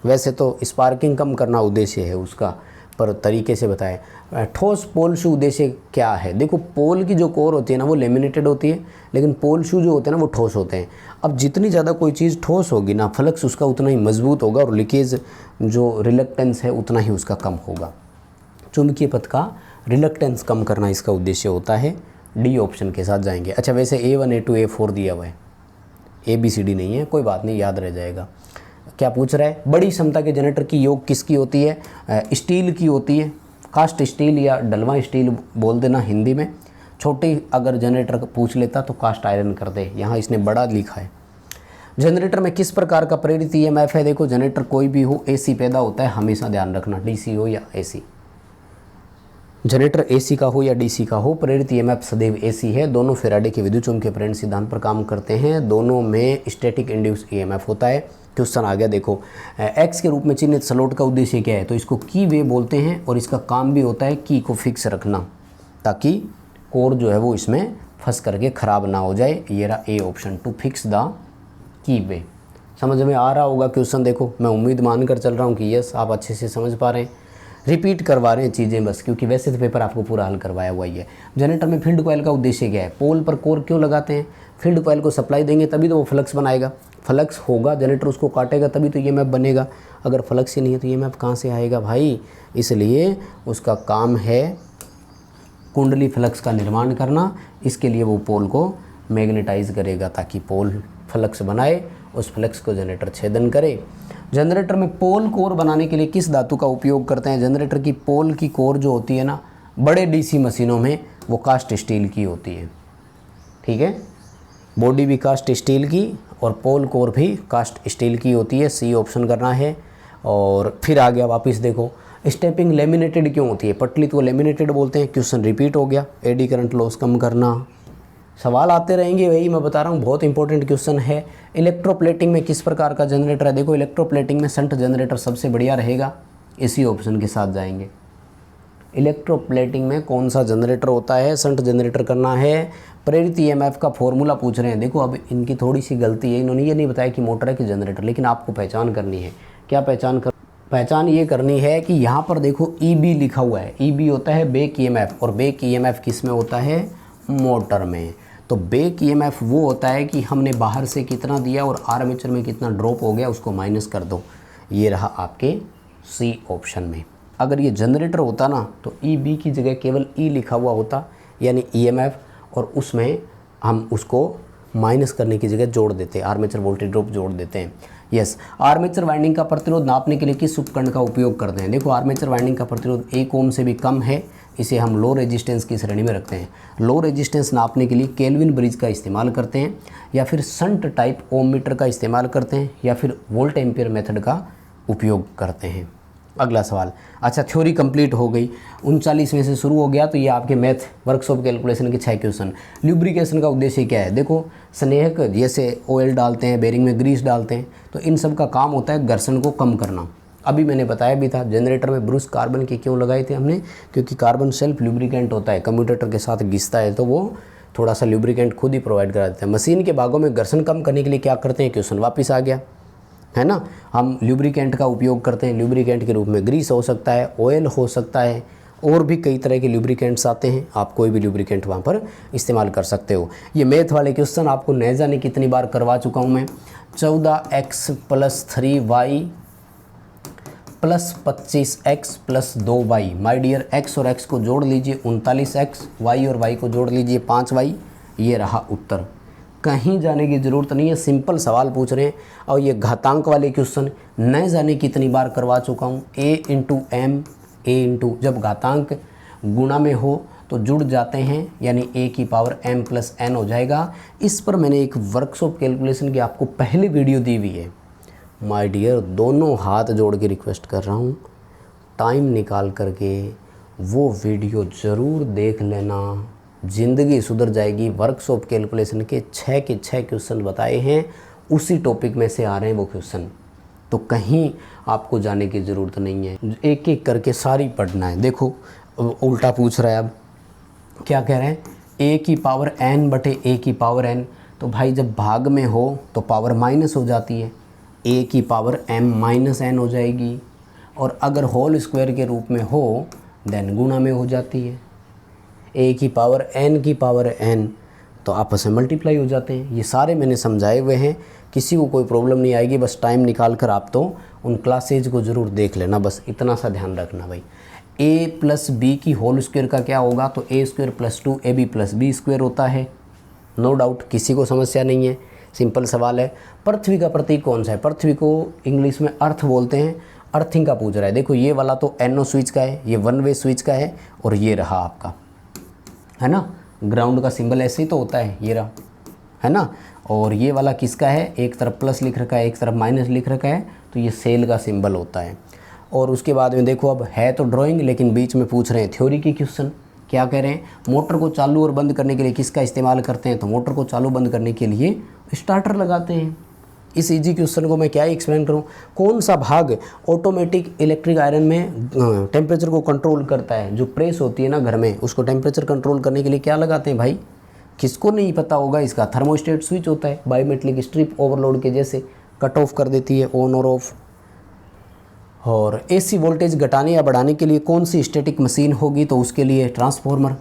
वैसे तो स्पार्किंग कम करना उद्देश्य है उसका, पर तरीके से बताएं। ठोस पोल शू उद्देश्य क्या है? देखो पोल की जो कोर होती है ना वो लेमिनेटेड होती है, लेकिन पोल शू जो होते हैं ना वो ठोस होते हैं। अब जितनी ज़्यादा कोई चीज़ ठोस होगी ना, फ्लक्स उसका उतना ही मजबूत होगा और लीकेज जो रिलक्टेंस है उतना ही उसका कम होगा। चुंबकीय पथ का रिलक्टेंस कम करना इसका उद्देश्य होता है। डी ऑप्शन के साथ जाएंगे। अच्छा वैसे A1 A2 A4 दिया हुआ है, ABCD नहीं है, कोई बात नहीं, याद रह जाएगा। क्या पूछ रहा है, बड़ी क्षमता के जनरेटर की योग किसकी होती है? स्टील की होती है, कास्ट स्टील या डलवा स्टील बोल देना हिंदी में। छोटी अगर जनरेटर पूछ लेता तो कास्ट आयरन कर दे, यहाँ इसने बड़ा लिखा है। जनरेटर में किस प्रकार का प्रेरित EMF है? देखो जनरेटर कोई भी हो, AC पैदा होता है, हमेशा ध्यान रखना, DC हो या AC। जनरेटर AC का हो या DC का हो, प्रेरित EMF सदैव AC है। दोनों फैराडे के विद्युत चुम्बकीय प्रेरण सिद्धांत पर काम करते हैं। दोनों में स्टैटिक इंड्यूस EMF होता है। क्वेश्चन आ गया, देखो X के रूप में चिन्हित स्लॉट का उद्देश्य क्या है? तो इसको की वे बोलते हैं और इसका काम भी होता है की को फिक्स रखना, ताकि कोर जो है वो इसमें फंस करके ख़राब ना हो जाए। ये रहा A option, to fix the key way. समझ में आ रहा होगा क्वेश्चन? देखो मैं उम्मीद मान कर चल रहा हूँ कि यस आप अच्छे से समझ पा रहे हैं। रिपीट करवा रहे हैं चीज़ें बस, क्योंकि वैसे तो पेपर आपको पूरा हल करवाया हुआ ही है। जनरेटर में फील्ड कॉइल का उद्देश्य क्या है? पोल पर कोर क्यों लगाते हैं? फील्ड कॉइल को सप्लाई देंगे तभी तो वो फ्लक्स बनाएगा, फ्लक्स होगा, जनरेटर उसको काटेगा तभी तो EMF बनेगा। अगर फ्लक्स ही नहीं है तो EMF कहाँ से आएगा भाई? इसलिए उसका काम है कुंडली फ्लक्स का निर्माण करना। इसके लिए वो पोल को मैग्नेटाइज करेगा ताकि पोल फ्लक्स बनाए, उस फ्लक्स को जनरेटर छेदन करे। जनरेटर में पोल कोर बनाने के लिए किस धातु का उपयोग करते हैं? जनरेटर की पोल की कोर जो होती है ना, बड़े DC मशीनों में वो कास्ट स्टील की होती है। ठीक है, बॉडी भी कास्ट स्टील की और पोल कोर भी कास्ट स्टील की होती है। C ऑप्शन करना है। और फिर आ गया वापस, देखो स्टेपिंग लेमिनेटेड क्यों होती है? पटली तो लेमिनेटेड बोलते हैं। क्वेश्चन रिपीट हो गया, एडी करंट लॉस कम करना। सवाल आते रहेंगे, वही मैं बता रहा हूँ, बहुत इंपॉर्टेंट क्वेश्चन है। इलेक्ट्रोप्लेटिंग में किस प्रकार का जनरेटर है? देखो इलेक्ट्रोप्लेटिंग में शंट जनरेटर सबसे बढ़िया रहेगा, इसी ऑप्शन के साथ जाएंगे। इलेक्ट्रोप्लेटिंग में कौन सा जनरेटर होता है? शंट जनरेटर करना है। प्रेरित EMF का फॉर्मूला पूछ रहे हैं। देखो अब इनकी थोड़ी सी गलती है, इन्होंने ये नहीं बताया कि मोटर है कि जनरेटर, लेकिन आपको पहचान करनी है। क्या पहचान ये करनी है कि यहाँ पर देखो EB लिखा हुआ है। EB होता है बैक EMF, और बैक EMF किस में होता है? मोटर में। तो बैक EMF वो होता है कि हमने बाहर से कितना दिया और आर्मेचर में कितना ड्रॉप हो गया, उसको माइनस कर दो। ये रहा आपके C ऑप्शन में। अगर ये जनरेटर होता ना तो EB की जगह केवल E लिखा हुआ होता, यानी EMF, और उसमें हम उसको माइनस करने की जगह जोड़ देते, आर्मेचर वोल्टेज ड्रॉप जोड़ देते हैं। यस, आर्मेचर वाइंडिंग का प्रतिरोध नापने के लिए किस उपकरण का उपयोग करते हैं? देखो आर्मेचर वाइंडिंग का प्रतिरोध 1 ओम से भी कम है, इसे हम लो रेजिस्टेंस की श्रेणी में रखते हैं। लो रेजिस्टेंस नापने के लिए केल्विन ब्रिज का इस्तेमाल करते हैं, या फिर शंट टाइप ओम मीटर का इस्तेमाल करते हैं, या फिर वोल्ट एम्पियर मेथड का उपयोग करते हैं। अगला सवाल। अच्छा थ्योरी कंप्लीट हो गई, 39 में से शुरू हो गया, तो ये आपके मैथ वर्कशॉप कैलकुलेशन के 6 क्वेश्चन। ल्यूब्रिकेशन का उद्देश्य क्या है? देखो स्नेहक जैसे ऑयल डालते हैं, बेरिंग में ग्रीस डालते हैं, तो इन सब का काम होता है घर्षण को कम करना। अभी मैंने बताया भी था जनरेटर में ब्रूस कार्बन के क्यों लगाए थे हमने, क्योंकि कार्बन सेल्फ ल्यूब्रिकेंट होता है, कम्यूटेटर के साथ घिसता है तो वो थोड़ा सा ल्यूब्रिकेंट खुद ही प्रोवाइड करा देता है। मशीन के भागों में घर्षण कम करने के लिए क्या करते हैं? क्वेश्चन वापस आ गया है ना, हम ल्यूब्रिकेंट का उपयोग करते हैं। ल्यूब्रिकेंट के रूप में ग्रीस हो सकता है, ऑयल हो सकता है, और भी कई तरह के ल्यूब्रिकेंट्स आते हैं। आप कोई भी ल्यूब्रिकेंट वहाँ पर इस्तेमाल कर सकते हो। ये मैथ वाले क्वेश्चन आपको न जाने कितनी बार करवा चुका हूँ मैं। 14x + 3y + 25x + 2y। My dear x और x को जोड़ लीजिए 39x, y और y को जोड़ लीजिए 5y। ये रहा उत्तर। कहीं जाने की ज़रूरत नहीं है, सिंपल सवाल पूछ रहे हैं। और ये घातांक वाले क्वेश्चन न जाने कितनी बार करवा चुका हूँ। a जब घातांक गुणा में हो तो जुड़ जाते हैं, यानी a⁻m + n हो जाएगा। इस पर मैंने एक वर्कशॉप कैलकुलेशन की आपको पहले वीडियो दी हुई है। माय डियर दोनों हाथ जोड़ के रिक्वेस्ट कर रहा हूँ, टाइम निकाल करके वो वीडियो ज़रूर देख लेना, ज़िंदगी सुधर जाएगी। वर्कशॉप कैलकुलेशन के 6 के 6 क्वेश्चन बताए हैं, उसी टॉपिक में से आ रहे हैं वो क्वेश्चन, तो कहीं आपको जाने की ज़रूरत नहीं है, एक एक करके सारी पढ़ना है। देखो उल्टा पूछ रहा है, अब क्या कह रहे हैं? a⁻n / a⁻n, तो भाई जब भाग में हो तो पावर माइनस हो जाती है, a⁻m - n हो जाएगी, और अगर होल स्क्वायर के रूप में हो देन गुणा में हो जाती है। a⁻n तो आपस में मल्टीप्लाई हो जाते हैं। ये सारे मैंने समझाए हुए हैं, किसी को कोई प्रॉब्लम नहीं आएगी। बस टाइम निकाल कर आप तो उन क्लासेज को ज़रूर देख लेना, बस इतना सा ध्यान रखना भाई। ए प्लस बी की होल स्क्वायर का क्या होगा, तो A square plus 2ab plus B square होता है। नो डाउट, किसी को समस्या नहीं है, सिंपल सवाल है। पृथ्वी का प्रतीक कौन सा है, पृथ्वी को इंग्लिश में अर्थ बोलते हैं, अर्थिंग का पूछ रहा है। देखो ये वाला तो NO स्विच का है, ये वन वे स्विच का है, और ये रहा आपका, है ना, ग्राउंड का सिंबल ऐसे ही तो होता है, ये रहा, है ना। और ये वाला किसका है, एक तरफ प्लस लिख रखा है, एक तरफ माइनस लिख रखा है, तो ये सेल का सिंबल होता है। और उसके बाद में देखो, अब है तो ड्राइंग, लेकिन बीच में पूछ रहे हैं थ्योरी की क्वेश्चन। क्या कह रहे हैं, मोटर को चालू और बंद करने के लिए किसका इस्तेमाल करते हैं, तो मोटर को चालू बंद करने के लिए स्टार्टर लगाते हैं। इस इजी क्वेश्चन को मैं क्या एक्सप्लेन करूं, कौन सा भाग ऑटोमेटिक इलेक्ट्रिक आयरन में टेम्परेचर को कंट्रोल करता है, जो प्रेस होती है ना घर में, उसको टेम्परेचर कंट्रोल करने के लिए क्या लगाते हैं भाई, किसको नहीं पता होगा, इसका थर्मोस्टेट स्विच होता है। बायोमेट्रिक स्ट्रिप ओवरलोड के जैसे कट ऑफ कर देती है, ऑन और ऑफ। और AC वोल्टेज घटाने या बढ़ाने के लिए कौन सी स्टैटिक मशीन होगी, तो उसके लिए ट्रांसफार्मर।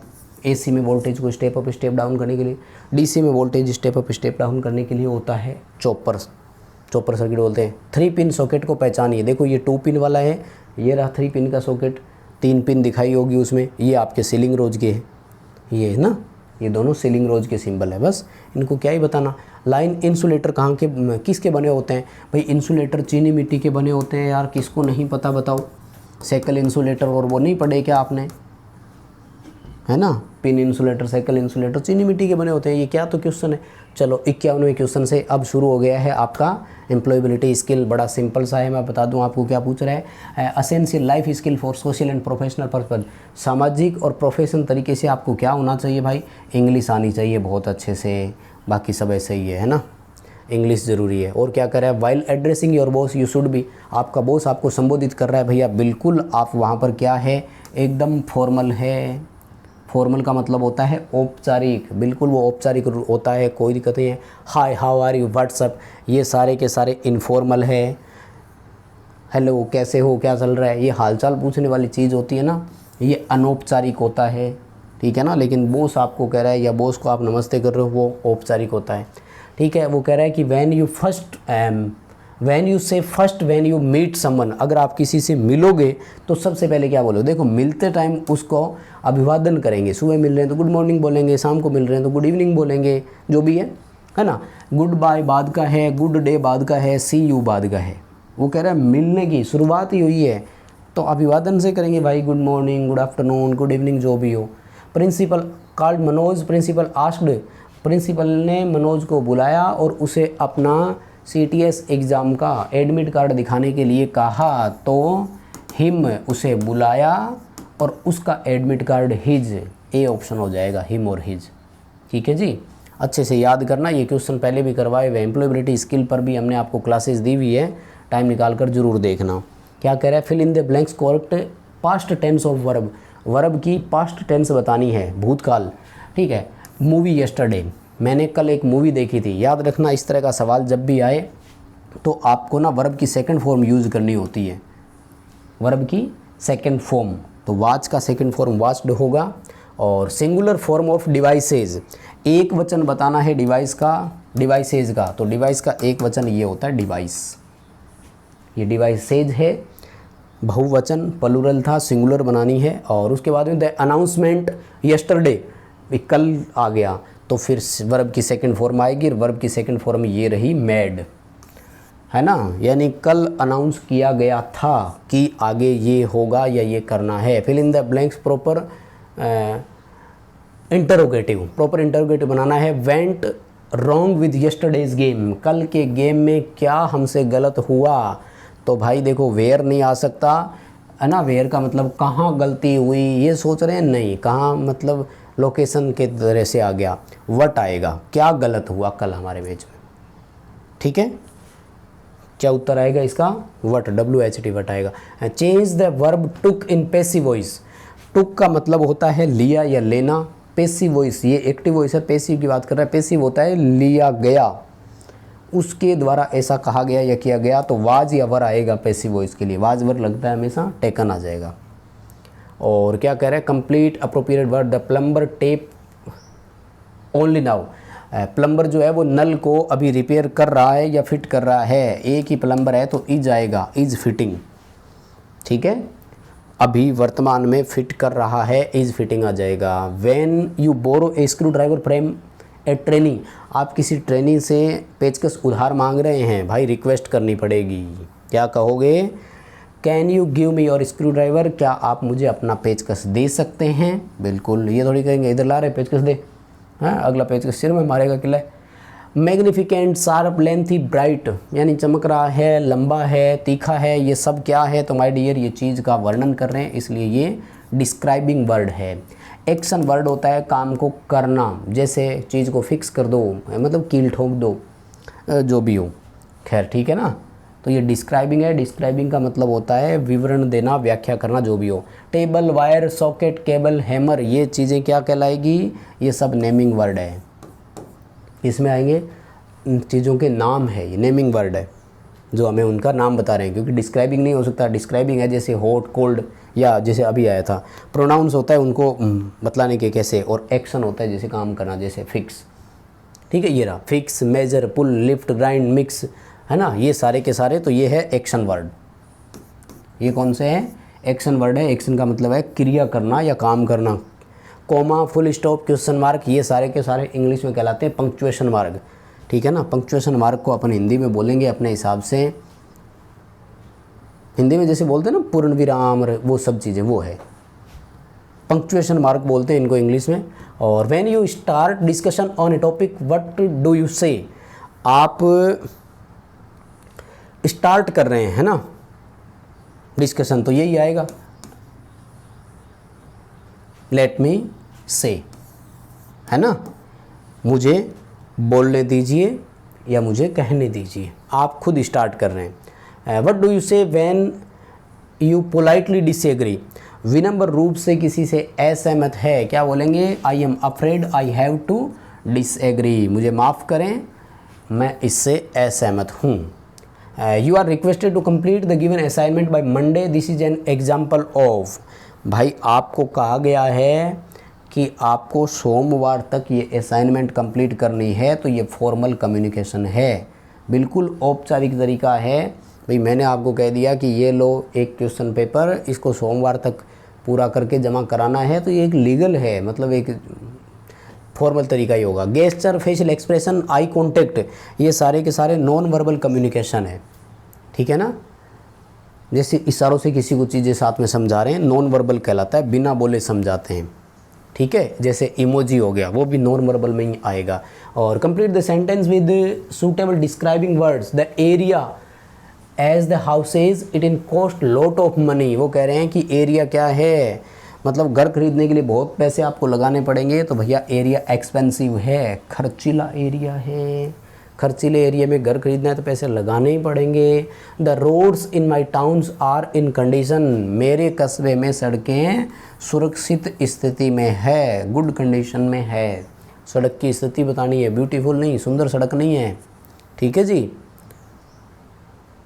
AC में वोल्टेज को स्टेप अप स्टेप डाउन करने के लिए, DC में voltage step up step down करने के लिए होता है चॉपर सर्किट बोलते हैं। 3 पिन सॉकेट को पहचानिए, देखो ये 2 पिन वाला है, ये रहा 3 पिन का सॉकेट, 3 पिन दिखाई होगी उसमें, ये आपके सीलिंग रोज के है, ये है ना, ये दोनों सीलिंग रोज के सिंबल है। बस इनको क्या ही बताना। लाइन इंसुलेटर कहाँ के किसके बने होते हैं भाई, इंसुलेटर चीनी मिट्टी के बने होते हैं यार, किसको नहीं पता बताओ। साइकिल इंसुलेटर और वो नहीं पढ़े क्या आपने, है ना, पिन इंसुलेटर, साइकिल इंसुलेटर चीनी मिट्टी के बने होते हैं। ये क्या तो क्वेश्चन है। चलो 51वें क्वेश्चन से अब शुरू हो गया है आपका एम्प्लॉयबिलिटी स्किल। बड़ा सिंपल सा है, मैं बता दूं आपको क्या पूछ रहा है। Essential life skill for social and professional purpose, सामाजिक और प्रोफेशनल तरीके से आपको क्या होना चाहिए भाई, इंग्लिश आनी चाहिए बहुत अच्छे से, बाकी सब ऐसे ही है ना, इंग्लिश ज़रूरी है। और क्या कर रहा है, while addressing your boss you should be, आपका बॉस आपको संबोधित कर रहा है भैया, बिल्कुल आप वहाँ पर क्या है, एकदम फॉर्मल है। फॉर्मल का मतलब होता है औपचारिक, बिल्कुल वो औपचारिक होता है, कोई दिक्कत नहीं है। हाय, हाउ आर यू, व्हाट्सअप, ये सारे के सारे इनफॉर्मल है। हेलो, कैसे हो, क्या चल रहा है, ये हालचाल पूछने वाली चीज़ होती है ना, ये अनौपचारिक होता है, ठीक है ना। लेकिन बॉस आपको कह रहा है या बॉस को आप नमस्ते कर रहे हो, वो औपचारिक होता है, ठीक है। वो कह रहा है कि when you say first when you meet someone, अगर आप किसी से मिलोगे तो सबसे पहले क्या बोलो, देखो मिलते टाइम उसको अभिवादन करेंगे। सुबह मिल रहे हैं तो गुड मॉर्निंग बोलेंगे, शाम को मिल रहे हैं तो गुड इवनिंग बोलेंगे, जो भी है ना। गुड बाय बाद का है, गुड डे बाद का है, सी यू बाद का है। वो कह रहा है मिलने की शुरुआत ही हुई है तो अभिवादन से करेंगे भाई, good morning, good afternoon, good evening, जो भी हो। Principal called Manoj, principal asked, principal ने मनोज को बुलाया और उसे अपना CTS एग्ज़ाम का एडमिट कार्ड दिखाने के लिए कहा, तो हिम उसे बुलाया और उसका admit card his, A option हो जाएगा, हिम और हिज, ठीक है जी। अच्छे से याद करना, ये क्वेश्चन पहले भी करवाए हुए, एम्प्लॉयबिलिटी स्किल पर भी हमने आपको क्लासेस दी हुई है, टाइम निकाल कर जरूर देखना। क्या कह रहा है, fill in the blanks correct past tense of verb, verb की पास्ट टेंस बतानी है, भूतकाल, ठीक है। मूवी यस्टरडे, मैंने कल एक मूवी देखी थी, याद रखना इस तरह का सवाल जब भी आए तो आपको ना वर्ब की सेकंड फॉर्म यूज़ करनी होती है, वर्ब की सेकंड फॉर्म। तो वाच का सेकंड फॉर्म वाच्ड होगा। और सिंगुलर फॉर्म ऑफ डिवाइसेज, एक वचन बताना है डिवाइस का, डिवाइसेज का, तो डिवाइस का एक वचन ये होता है डिवाइस, ये डिवाइसेज है, बहुवचन प्लूरल था, सिंगुलर बनानी है। और उसके बाद में द अनाउंसमेंट यस्टरडे, कल आ गया तो फिर वर्ब की सेकंड फॉर्म आएगी, वर्ब की सेकंड फॉर्म ये रही मेड, है ना, यानी कल अनाउंस किया गया था कि आगे ये होगा या ये करना है। Fill in the blanks proper interrogative, proper interrogative बनाना है। Went wrong with yesterday's game, कल के गेम में क्या हमसे गलत हुआ, तो भाई देखो वेयर नहीं आ सकता, है ना, वेयर का मतलब कहाँ गलती हुई ये सोच रहे हैं, नहीं, कहाँ मतलब लोकेशन के तरह से आ गया। वट आएगा, क्या गलत हुआ कल हमारे मैच में, ठीक है। क्या उत्तर आएगा इसका, वट, WHT वट आएगा। Change the verb took in passive voice, took का मतलब होता है लिया या लेना, पैसिव वॉइस ये एक्टिव वॉइस है, पैसिव की बात कर रहा है, पैसिव होता है लिया गया, उसके द्वारा ऐसा कहा गया या किया गया, तो वाज या वर आएगा पैसिव वॉइस के लिए, वाज वर लगता है हमेशा, टेकन आ जाएगा। और क्या कह रहा है, complete appropriate word, the plumber tape only now, plumber जो है वो नल को अभी रिपेयर कर रहा है या फिट कर रहा है, एक ही प्लम्बर है तो इज आएगा, इज फिटिंग, ठीक है। अभी वर्तमान में फिट कर रहा है, इज फिटिंग आ जाएगा। When you borrow a screwdriver from a trainee, आप किसी ट्रेनी से पेचकस उधार मांग रहे हैं, भाई रिक्वेस्ट करनी पड़ेगी। क्या कहोगे? Can you give me your screw driver, क्या आप मुझे अपना पेचकस दे सकते हैं? बिल्कुल, ये थोड़ी कहेंगे इधर ला रहे पेचकस दे, हाँ अगला पेचकस सिर में मारेगा किला। मैग्निफिकेंट, शार्प, लेंथी, ब्राइट, यानी चमक रहा है, लंबा है, तीखा है, ये सब क्या है? तो माय डियर ये चीज़ का वर्णन कर रहे हैं, इसलिए ये डिस्क्राइबिंग वर्ड है। एक्शन वर्ड होता है काम को करना, जैसे चीज़ को फिक्स कर दो, मतलब कील ठोक दो, जो भी हो, खैर ठीक है ना। तो ये डिस्क्राइबिंग है। डिस्क्राइबिंग का मतलब होता है विवरण देना, व्याख्या करना, जो भी हो। Table, wire, socket, cable, hammer, ये चीज़ें क्या कहलाएगी? ये सब नेमिंग वर्ड है। इसमें आएंगे चीज़ों के नाम है, ये नेमिंग वर्ड है जो हमें उनका नाम बता रहे हैं, क्योंकि डिस्क्राइबिंग नहीं हो सकता। डिस्क्राइबिंग है जैसे हॉट, कोल्ड, या जैसे अभी आया था प्रोनाउंस होता है उनको बतलाने के कैसे, और एक्शन होता है जैसे काम करना, जैसे फिक्स। ठीक है, ये रहा फिक्स, मेजर, पुल, लिफ्ट, ग्राइंड, मिक्स, है ना, ये सारे के सारे। तो ये है एक्शन वर्ड। ये कौन से हैं? एक्शन वर्ड है। एक्शन का मतलब है क्रिया करना या काम करना। Comma, full stop, question mark, ये सारे के सारे इंग्लिश में कहलाते हैं पंक्चुएशन मार्क। ठीक है ना, पंक्चुएशन मार्क को अपन हिंदी में बोलेंगे अपने हिसाब से। हिंदी में जैसे बोलते हैं ना पूर्ण विराम, वो सब चीज़ें, वो है पंक्चुएशन मार्क बोलते हैं इनको इंग्लिश में। और when you start discussion on A topic what do you से, आप स्टार्ट कर रहे हैं, है ना, डिस्कशन, तो यही आएगा लेट मी से, है ना, मुझे बोलने दीजिए या मुझे कहने दीजिए। आप खुद स्टार्ट कर रहे हैं। What do you say when you politely disagree, विनम्र रूप से किसी से असहमत है, क्या बोलेंगे? I am afraid I have to disagree, मुझे माफ़ करें मैं इससे असहमत हूँ। You are requested to complete the given assignment by Monday, this is an example of, भाई आपको कहा गया है कि आपको सोमवार तक ये असाइनमेंट कंप्लीट करनी है, तो ये फॉर्मल कम्युनिकेशन है, बिल्कुल औपचारिक तरीका है। भाई मैंने आपको कह दिया कि ये लो एक क्वेश्चन पेपर, इसको सोमवार तक पूरा करके जमा कराना है, तो ये एक लीगल है, मतलब एक फॉर्मल तरीका ही होगा। Gesture, facial expression, eye contact, ये सारे के सारे नॉन वर्बल कम्युनिकेशन है। ठीक है ना, जैसे इशारों से किसी को चीज़ें साथ में समझा रहे हैं, नॉन वर्बल कहलाता है, बिना बोले समझाते हैं। ठीक है, जैसे इमोजी हो गया, वो भी नॉन वर्बल में ही आएगा। और complete the sentence with suitable describing words, the area as the houses it in cost lot of money, वो कह रहे हैं कि एरिया क्या है, मतलब घर खरीदने के लिए बहुत पैसे आपको लगाने पड़ेंगे, तो भैया एरिया एक्सपेंसिव है, खर्चीला एरिया है, खर्चीले एरिया में घर खरीदना है तो पैसे लगाने ही पड़ेंगे। The roads in my towns are in condition, मेरे कस्बे में सड़कें सुरक्षित स्थिति में है, गुड कंडीशन में है। सड़क की स्थिति बतानी है, ब्यूटीफुल नहीं, सुंदर सड़क नहीं है। ठीक है जी,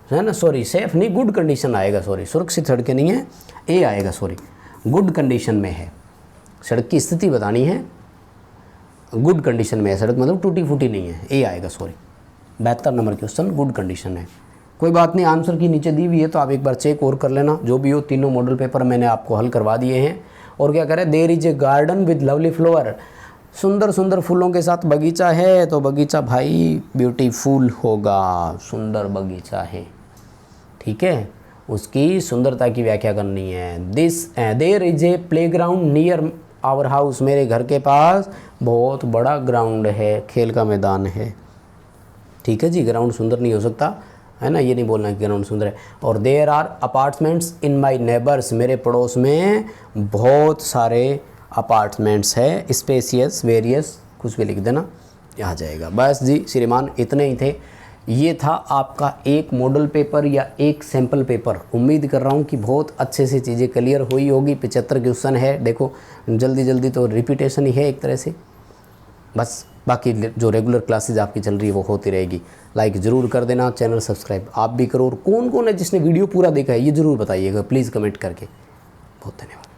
है ना, सॉरी सेफ नहीं, गुड कंडीशन आएगा, सॉरी सुरक्षित सड़कें नहीं है, ए आएगा, सॉरी गुड कंडीशन में है। सड़क की स्थिति बतानी है, गुड कंडीशन में है सड़क, मतलब टूटी फूटी नहीं है, ए आएगा, sorry 72 number question good condition है। कोई बात नहीं, आंसर की नीचे दी हुई है तो आप एक बार चेक और कर लेना। जो भी हो, तीनों मॉडल पेपर मैंने आपको हल करवा दिए हैं। और क्या करें, there is a garden with lovely flower, सुंदर सुंदर फूलों के साथ बगीचा है, तो बगीचा भाई ब्यूटीफुल होगा, सुंदर बगीचा है। ठीक है, उसकी सुंदरता की व्याख्या करनी है। There is a playground near our house, मेरे घर के पास बहुत बड़ा ग्राउंड है, खेल का मैदान है। ठीक है जी, ग्राउंड सुंदर नहीं हो सकता, है ना, ये नहीं बोलना कि ग्राउंड सुंदर है। और there are apartments in my neighbours, मेरे पड़ोस में बहुत सारे अपार्टमेंट्स है, स्पेसियस, वेरियस, कुछ भी लिख देना, आ जाएगा। बस जी श्रीमान, इतने ही थे। ये था आपका एक मॉडल पेपर या एक सैम्पल पेपर। उम्मीद कर रहा हूँ कि बहुत अच्छे से चीज़ें क्लियर हुई होगी। 75 क्वेश्चन है, देखो जल्दी जल्दी तो रिपीटेशन ही है एक तरह से। बस बाकी जो रेगुलर क्लासेज आपकी चल रही है वो होती रहेगी। लाइक ज़रूर कर देना, चैनल सब्सक्राइब आप भी करो। और कौन कौन है जिसने वीडियो पूरा देखा है ये ज़रूर बताइएगा प्लीज़ कमेंट करके। बहुत धन्यवाद।